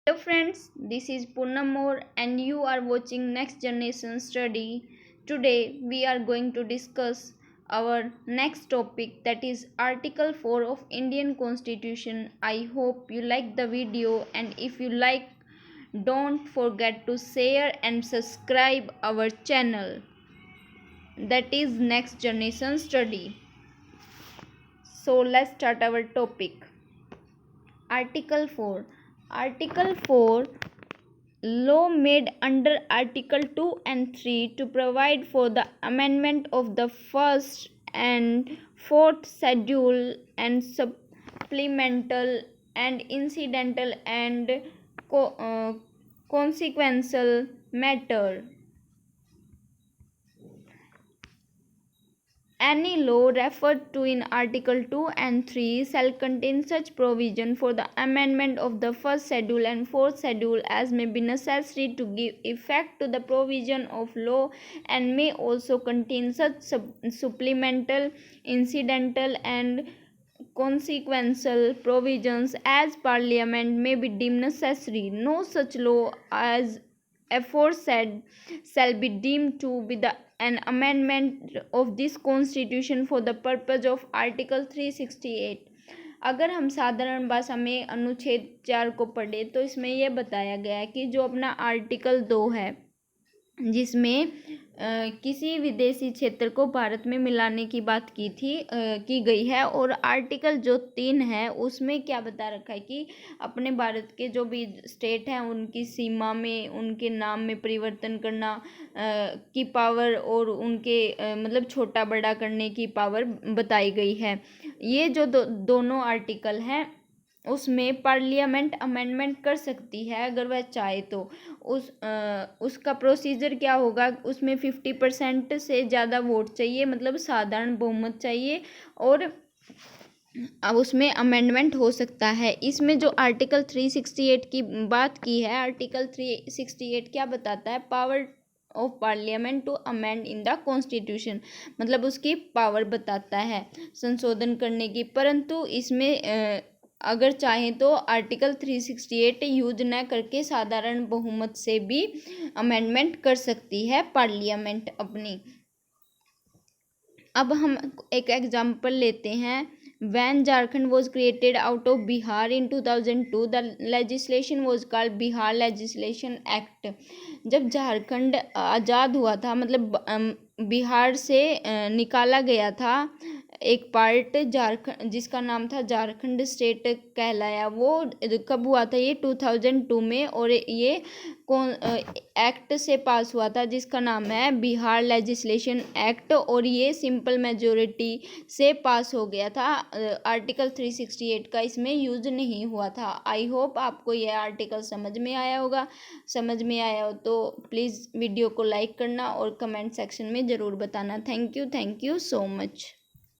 Hello friends, this is Poonam Moore and you are watching Next Generation Study. Today we are going to discuss our next topic, that is Article 4 of Indian Constitution. I hope you like the video, and if you like, don't forget to share and subscribe our channel, that is Next Generation Study. So let's start our topic. Article 4. Article 4, law made under Article 2 and 3 to provide for the amendment of the first and fourth schedule and supplemental and incidental and consequential matter. Any law referred to in Article 2 and 3 shall contain such provision for the amendment of the first schedule and fourth schedule as may be necessary to give effect to the provision of law, and may also contain such supplemental, incidental and consequential provisions as Parliament may be deemed necessary. No such law as aforesaid shall be deemed to be an amendment of this constitution for the purpose of Article 368. अगर हम साधारण भाषा में अनुच्छेद 4 को पढ़े तो इसमें यह बताया गया है कि जो अपना आर्टिकल 2 है, जिसमें किसी विदेशी क्षेत्र को भारत में मिलाने की बात की गई है, और आर्टिकल जो 3 है उसमें क्या बता रखा है कि अपने भारत के जो भी स्टेट हैं उनकी सीमा में उनके नाम में परिवर्तन करना की पावर और उनके मतलब छोटा बड़ा करने की पावर बताई गई है। ये जो दोनों आर्टिकल हैं उसमें पार्लियामेंट अमेंडमेंट कर सकती है अगर वह चाहे तो। उसका प्रोसीजर क्या होगा, उसमें 50% से ज़्यादा वोट चाहिए, मतलब साधारण बहुमत चाहिए, और अब उसमें अमेंडमेंट हो सकता है। इसमें जो आर्टिकल 368 की बात की है, आर्टिकल 368 क्या बताता है, power of parliament to amend in the constitution, मतलब उसकी पावर बताता है संशोधन करने की। परंतु इसमें अगर चाहें तो आर्टिकल 368 यूज न करके साधारण बहुमत से भी अमेंडमेंट कर सकती है पार्लियामेंट अपनी। अब हम एक एग्जांपल लेते हैं। When Jharkhand was created out of Bihar in 2002, the legislation was called Bihar Legislation Act. जब झारखंड आज़ाद हुआ था, मतलब बिहार से निकाला गया था एक पार्ट झारखंड जिसका नाम था झारखंड स्टेट कहलाया, वो कब हुआ था, ये 2002 में, और ये एक्ट से पास हुआ था जिसका नाम है बिहार लेजिस्लेशन एक्ट, और ये सिंपल मेजोरिटी से पास हो गया था। आर्टिकल 368 का इसमें यूज नहीं हुआ था। आई होप आपको यह आर्टिकल समझ में आया होगा। समझ में आया हो तो प्लीज़ वीडियो को लाइक करना और कमेंट सेक्शन में ज़रूर बताना। Thank you so much.